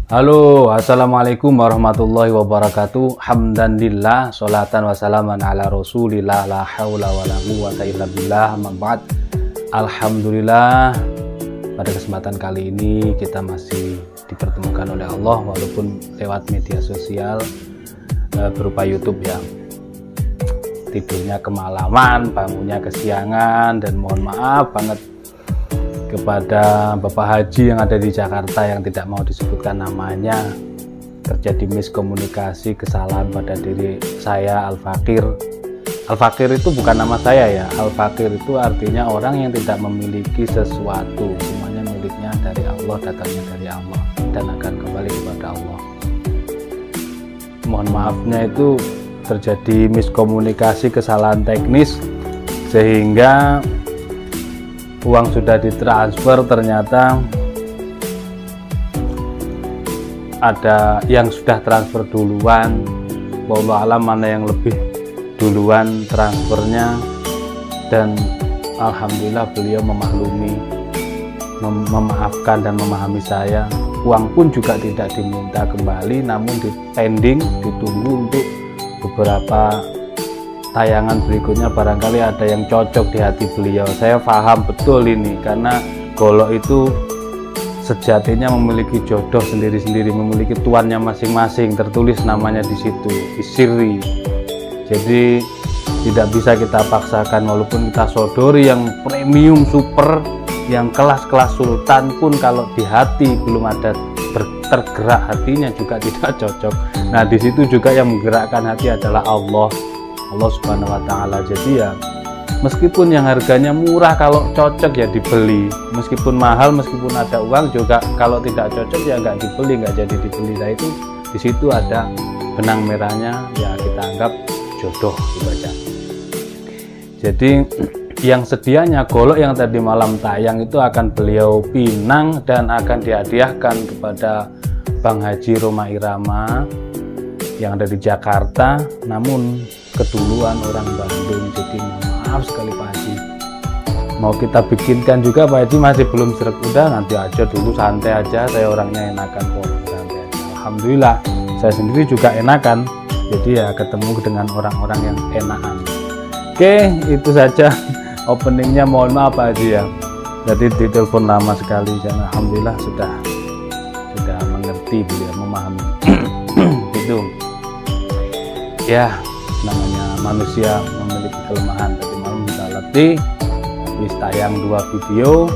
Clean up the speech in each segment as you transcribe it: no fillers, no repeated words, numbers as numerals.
Halo, assalamualaikum warahmatullahi wabarakatuh. Hamdanillah, sholatan wassalaman ala rasulillah, la hawla wa la quwwata illa billah, amma ba'd. Alhamdulillah, pada kesempatan kali ini kita masih dipertemukan oleh Allah walaupun lewat media sosial berupa YouTube ya. Tidurnya kemalaman, bangunnya kesiangan, dan mohon maaf banget kepada Bapak Haji yang ada di Jakarta yang tidak mau disebutkan namanya. Terjadi miskomunikasi, kesalahan pada diri saya, Al-Fakir. Al-Fakir itu bukan nama saya ya. Al-Fakir itu artinya orang yang tidak memiliki sesuatu, semuanya miliknya dari Allah, datangnya dari Allah, dan akan kembali kepada Allah. Mohon maafnya itu terjadi miskomunikasi, kesalahan teknis, sehingga uang sudah ditransfer, ternyata ada yang sudah transfer duluan. Wallahu alam mana yang lebih duluan transfernya, dan alhamdulillah beliau memaklumi, memaafkan dan memahami saya. Uang pun juga tidak diminta kembali, namun pending, ditunggu untuk beberapa tayangan berikutnya, barangkali ada yang cocok di hati beliau. Saya paham betul ini, karena golok itu sejatinya memiliki jodoh sendiri-sendiri, memiliki tuannya masing-masing, tertulis namanya di situ, isiri. Jadi tidak bisa kita paksakan, walaupun kita sodori yang premium super, yang kelas-kelas sultan pun, kalau di hati belum ada tergerak hatinya juga tidak cocok. Nah, di situ juga yang menggerakkan hati adalah Allah Subhanahu wa ta'ala. Jadi ya, meskipun yang harganya murah, kalau cocok ya dibeli. Meskipun mahal, meskipun ada uang juga, kalau tidak cocok ya nggak dibeli, nggak jadi dibeli. Nah, itu di situ ada benang merahnya, ya kita anggap jodoh gitu aja. Jadi yang sedianya golok yang tadi malam tayang itu akan beliau pinang dan akan dihadiahkan kepada Bang Haji Roma Irama yang ada di Jakarta, namun keduluan orang Bandung. Jadi maaf sekali Pak Haji, mau kita bikinkan juga Pak Haji masih belum seret. Udah, nanti aja dulu, santai aja, saya orangnya enakan kok, santai aja. Alhamdulillah saya sendiri juga enakan, jadi ya ketemu dengan orang-orang yang enakan. Oke, itu saja openingnya. Mohon maaf Pak Haji ya, jadi ditelepon lama sekali, dan alhamdulillah sudah mengerti, beliau memahami. Itu ya, namanya manusia memiliki kelemahan. Tadi malam kita letih, habis tayang 2 video,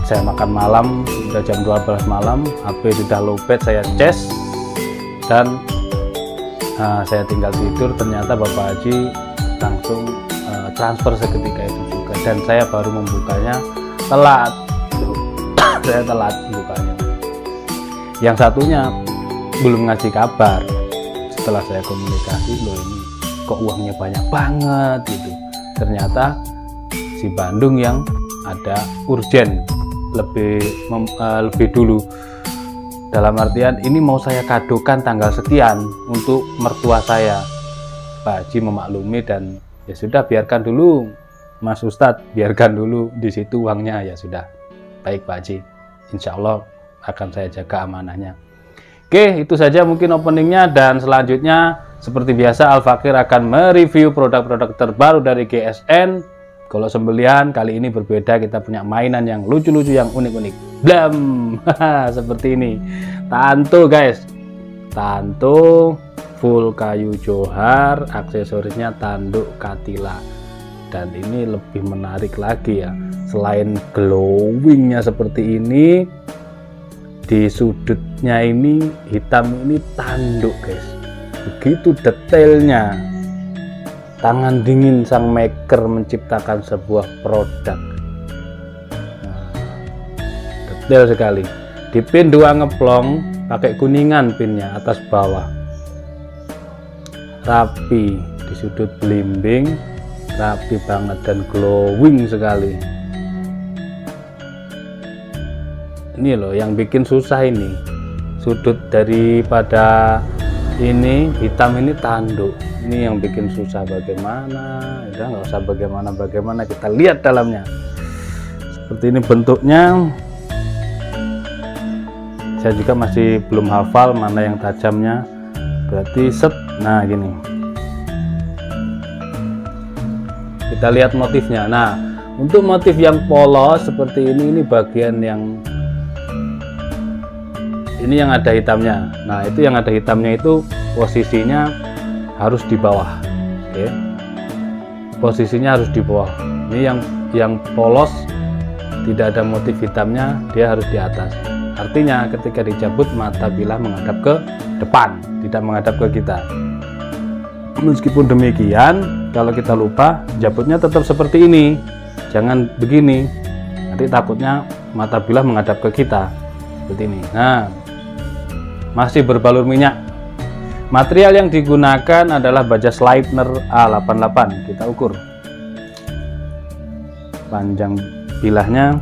saya makan malam, sudah jam 12 malam, HP sudah lowbat, saya cas, dan saya tinggal tidur. Ternyata Bapak Haji langsung transfer seketika itu juga, dan saya baru membukanya telat. Saya telat bukanya. Yang satunya belum ngasih kabar. Setelah saya komunikasi, loh ini kok uangnya banyak banget gitu. Ternyata si Bandung yang ada urgen lebih dulu, dalam artian ini mau saya kadokan tanggal sekian untuk mertua saya. Pak Haji memaklumi, dan ya sudah, biarkan dulu Mas Ustadz, biarkan dulu di situ uangnya. Ya sudah, baik Pak Haji, insya Allah akan saya jaga amanahnya. Oke, itu saja mungkin openingnya, dan selanjutnya seperti biasa Al-Fakir akan mereview produk-produk terbaru dari GSN. Kalau sembelihan kali ini berbeda, kita punya mainan yang lucu-lucu, yang unik-unik. Blam, seperti ini. Tantu guys, tantu full kayu johar, aksesorisnya tanduk katila. Dan ini lebih menarik lagi ya, selain glowingnya seperti ini, di sudutnya ini hitam, ini tanduk guys, begitu detailnya. Tangan dingin sang maker menciptakan sebuah produk. Nah, detail sekali. Di pin 2 ngeplong, pakai kuningan pinnya atas bawah, rapi. Di sudut belimbing, rapi banget dan glowing sekali. Ini loh yang bikin susah, ini sudut daripada ini hitam, ini tanduk, ini yang bikin susah. Bagaimana? Udah nggak usah bagaimana, kita lihat dalamnya. Seperti ini bentuknya. saya juga masih belum hafal mana yang tajamnya. Berarti set, nah gini, kita lihat motifnya. Nah, untuk motif yang polos seperti ini bagian yang ini yang ada hitamnya. Nah, itu yang ada hitamnya itu posisinya harus di bawah. Oke, posisinya harus di bawah. Ini yang polos tidak ada motif hitamnya, dia harus di atas. Artinya ketika dicabut mata bilah menghadap ke depan, tidak menghadap ke kita. Meskipun demikian, kalau kita lupa, jabutnya tetap seperti ini. Jangan begini, nanti takutnya mata bilah menghadap ke kita seperti ini. Nah, masih berbalur minyak. Material yang digunakan adalah baja Sleipner A88. Kita ukur panjang bilahnya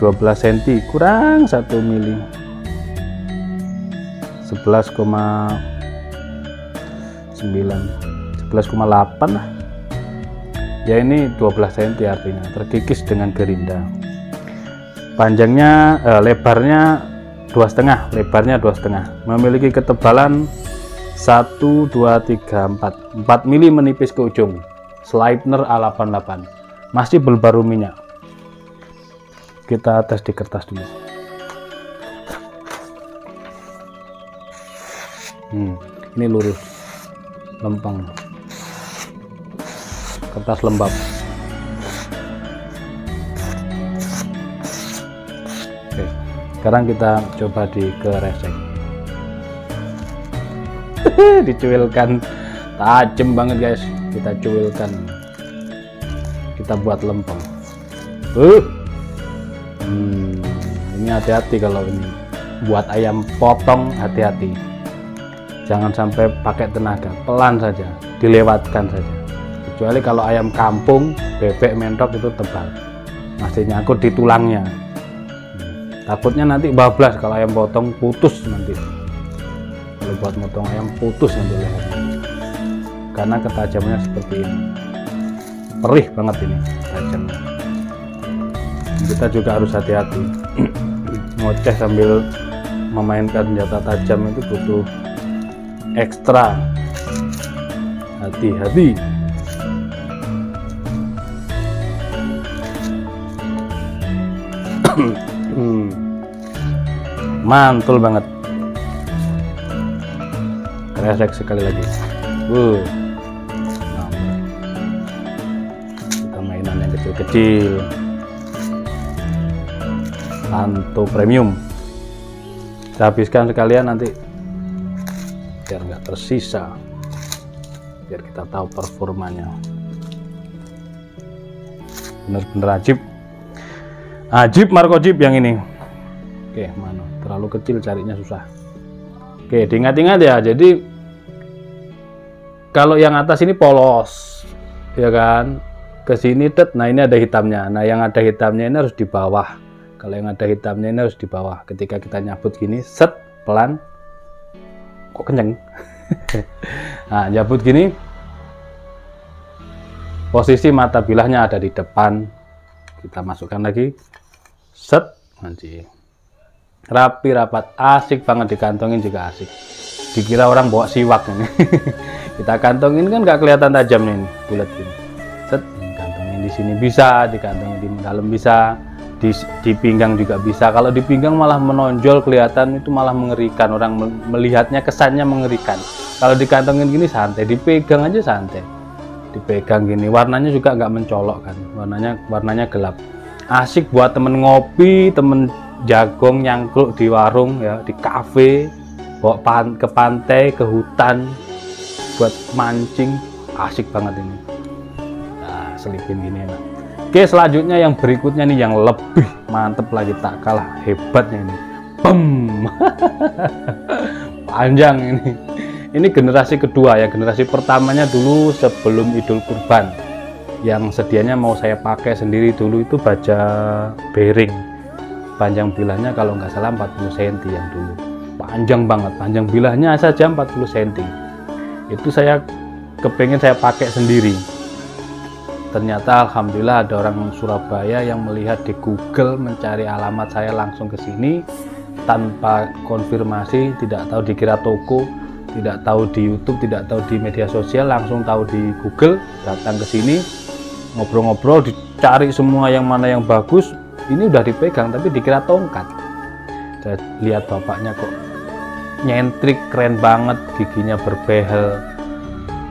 12 cm kurang 1 mili, 11,8 lah ya, ini 12 cm artinya terkikis dengan gerinda. Panjangnya lebarnya 2,5, lebarnya 2,5, memiliki ketebalan 1, 2, 3, 4 mili menipis ke ujung. Sleipner A88 masih berbaru minyak. Kita tes di kertas dulu. Ini lurus, lempeng, kertas lembab. Oke, sekarang kita coba dikeresek. Dicuilkan, tajam banget guys. Kita cuilkan, kita buat lempeng. Ini hati-hati kalau ini buat ayam potong, hati-hati, jangan sampai pakai tenaga, pelan saja, dilewatkan saja. Kecuali kalau ayam kampung, bebek mentok itu tebal, masih nyangkut di tulangnya. Takutnya nanti bablas kalau ayam potong, putus nanti. Kalau buat motong ayam putus nanti lehernya, karena ketajamannya seperti ini. Perih banget ini tajamnya. Kita juga harus hati-hati. Ngoceh sambil memainkan senjata tajam itu butuh ekstra hati-hati. Mantul banget. Kresek sekali lagi. Kita mainan yang kecil-kecil. Santo premium. Kita habiskan sekalian nanti biar nggak tersisa, biar kita tahu performanya. Bener-bener ajib Marco Jeep yang ini. Oke, mana terlalu kecil carinya susah. Oke, diingat-ingat ya, jadi kalau yang atas ini polos ya kan, ke sini nah ini ada hitamnya. Nah yang ada hitamnya ini harus di bawah. Kalau yang ada hitamnya ini harus di bawah. Ketika kita nyabut gini, set, pelan, kok kenceng. Nah, nyabut gini, posisi mata bilahnya ada di depan. Kita masukkan lagi, set, nanti rapi, rapat, asik banget, dikantongin juga asik. Dikira orang bawa siwak ini. Kita kantongin kan nggak kelihatan tajamnya ini, bulat gini. Set, kantongin di sini bisa, dikantongin di dalam bisa. Di pinggang juga bisa. Kalau di pinggang malah menonjol, kelihatan, itu malah mengerikan, orang melihatnya kesannya mengerikan. Kalau dikantongin gini santai, dipegang aja santai, dipegang gini, warnanya juga nggak mencolok kan, warnanya gelap, asik buat temen ngopi, temen jagong nyangkruk di warung ya, di kafe, bawa ke pantai, ke hutan buat mancing, asik banget ini. Nah, selipin gini enak. Oke, selanjutnya yang berikutnya nih yang lebih mantep lagi, tak kalah hebatnya ini. Panjang ini. Ini generasi kedua ya. Generasi pertamanya dulu sebelum Idul Kurban, yang sedianya mau saya pakai sendiri dulu itu baja bearing. Panjang bilahnya kalau nggak salah 40 cm yang dulu. Panjang banget, panjang bilahnya saja 40 cm. Itu saya kepengen saya pakai sendiri. Ternyata alhamdulillah ada orang Surabaya yang melihat di Google, mencari alamat saya, langsung ke sini, tanpa konfirmasi, tidak tahu dikira toko, tidak tahu di YouTube, tidak tahu di media sosial, langsung tahu di Google, datang ke sini ngobrol-ngobrol, dicari semua yang mana yang bagus. Ini udah dipegang tapi dikira tongkat. Saya lihat bapaknya kok nyentrik, keren banget, giginya berbehel,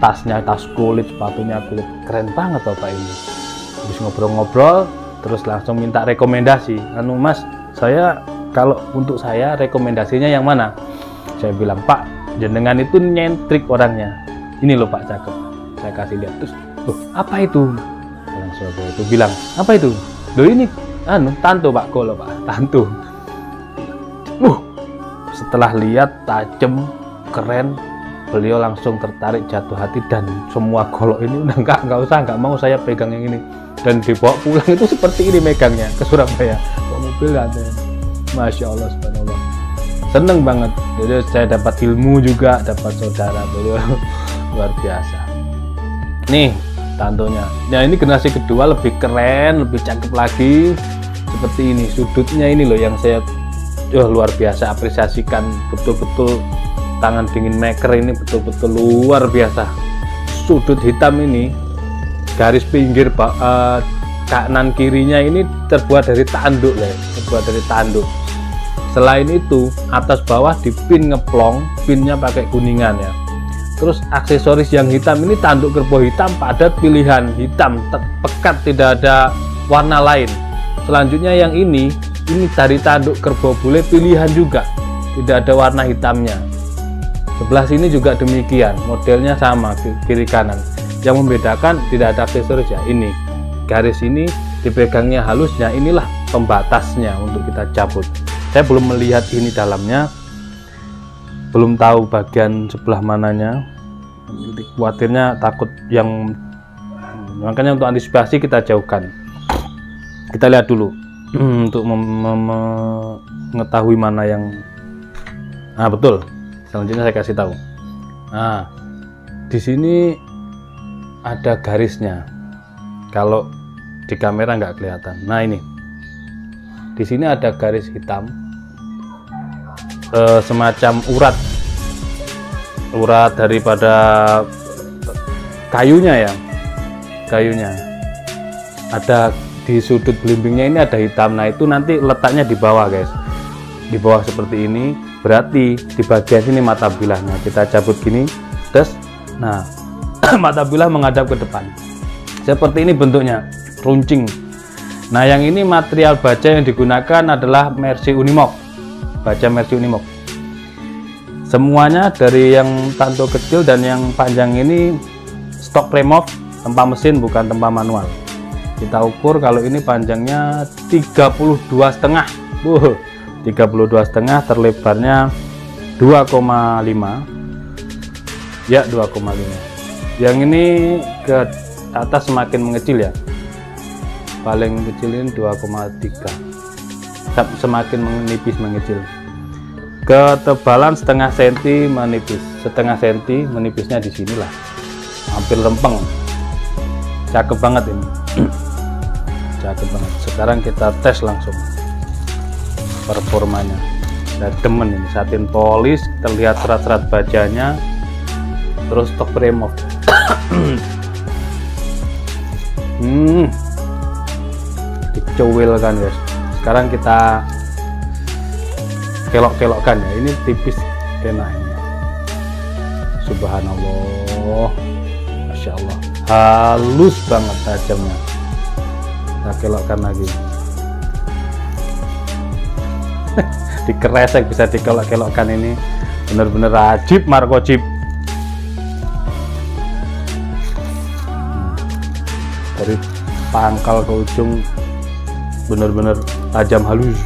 tasnya tas kulit, sepatunya kulit, keren banget bapak ini. Habis ngobrol-ngobrol terus langsung minta rekomendasi. Anu Mas, saya kalau untuk saya rekomendasinya yang mana? Saya bilang, Pak, jenengan itu nyentrik orangnya. Ini loh Pak, cakep. Saya kasih lihat. Terus, loh, apa itu? Orang Surabaya itu bilang, apa itu? Loh ini, anu, tantu Pak, golo Pak, tantu. Setelah lihat tajam, keren, beliau langsung tertarik, jatuh hati, dan semua golok ini udah nggak mau saya pegang yang ini. Dan dibawa pulang itu seperti ini megangnya ke Surabaya. Bawa mobil ada. Masya Allah, subhanallah. Seneng banget. Jadi saya dapat ilmu juga, dapat saudara beliau luar biasa. Nih tantonya. Nah ini generasi kedua lebih keren, lebih cakep lagi. Seperti ini sudutnya ini loh yang saya luar biasa apresiasikan. Betul-betul tangan dingin maker ini betul-betul luar biasa. Sudut hitam ini, garis pinggir kanan kirinya ini terbuat dari tanduk ya, terbuat dari tanduk. Selain itu atas bawah dipin ngeplong, pinnya pakai kuningan ya. Terus aksesoris yang hitam ini tanduk kerbau hitam padat pilihan hitam pekat, tidak ada warna lain. Selanjutnya yang ini dari tanduk kerbau bule pilihan juga, tidak ada warna hitamnya. Sebelah sini juga demikian, modelnya sama kiri kanan. Yang membedakan tidak ada aksesoris ya, ini garis ini dipegangnya halusnya, inilah pembatasnya untuk kita cabut. Saya belum melihat ini dalamnya, belum tahu bagian sebelah mananya. Jadi khawatirnya takut yang, makanya untuk antisipasi kita jauhkan. Kita lihat dulu untuk mengetahui mana yang betul. Selanjutnya saya kasih tahu. Nah, di sini ada garisnya. Kalau di kamera nggak kelihatan. Nah ini, di sini ada garis hitam, semacam urat daripada kayunya ya, kayunya. Ada di sudut belimbingnya ini ada hitam. Nah itu nanti letaknya di bawah guys, di bawah seperti ini. Berarti di bagian sini mata bilahnya kita cabut gini, terus, nah mata bilah menghadap ke depan. Seperti ini bentuknya, runcing. Nah yang ini material baja yang digunakan adalah Mercy Unimog, baja Mercy Unimog. Semuanya dari yang tanto kecil dan yang panjang ini stok remove, tempa mesin bukan tempa manual. Kita ukur kalau ini panjangnya 32,5, 32,5, terlebarnya 2,5 ya, 2,5. Yang ini ke atas semakin mengecil ya, paling kecil ini 2,3, semakin menipis mengecil. Ketebalan setengah senti menipis, setengah senti menipisnya di sinilah, hampir lempeng. Cakep banget ini. Cakep banget. Sekarang kita tes langsung performanya. Saya demen ini, satin polis, terlihat serat-serat bajanya, terus stok remove. Dicuil kan guys. Sekarang kita kelok-kelokkan ya, ini tipis enak ini. Subhanallah, Masya Allah, halus banget tajamnya. Kita kelokkan lagi. Dikeresek bisa dikelok-kelokkan ini, bener-bener ajib Marco chip. Dari pangkal ke ujung bener-bener tajam halus.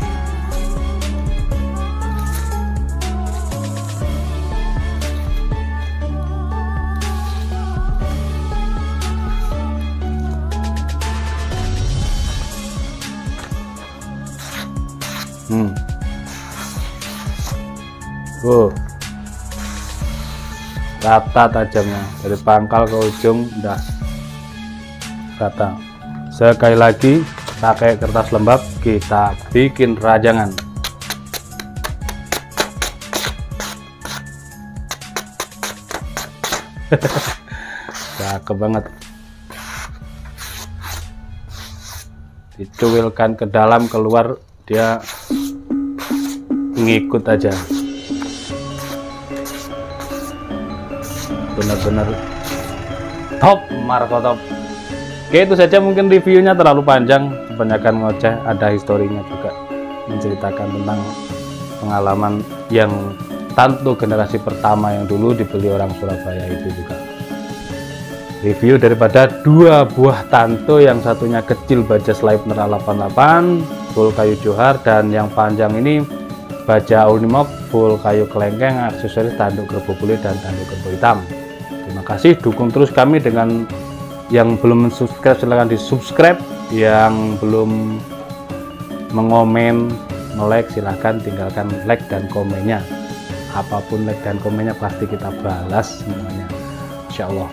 Rata tajamnya, dari pangkal ke ujung udah rata. Sekali lagi pakai kertas lembab, kita bikin rajangan. Cakep banget. Dicuilkan ke dalam, keluar dia ngikut aja. Benar-benar top, Marco top. Oke, itu saja mungkin reviewnya, terlalu panjang, kebanyakan ngoceh. Ada historinya juga, menceritakan tentang pengalaman yang Tanto generasi pertama yang dulu dibeli orang Surabaya itu juga. Review daripada dua buah Tanto, yang satunya kecil baja Sleipner A88 full kayu johar, dan yang panjang ini baja Unimog full kayu kelengkeng, aksesoris tanduk kerbau putih dan tanduk kerbau hitam. Terima kasih, dukung terus kami. Dengan yang belum subscribe silahkan di subscribe, yang belum mengomen, like, silahkan tinggalkan like dan komennya. Apapun like dan komennya pasti kita balas semuanya, insya Allah.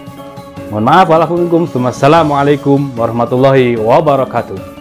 Mohon maaf, waalaikumsalam warahmatullahi wabarakatuh.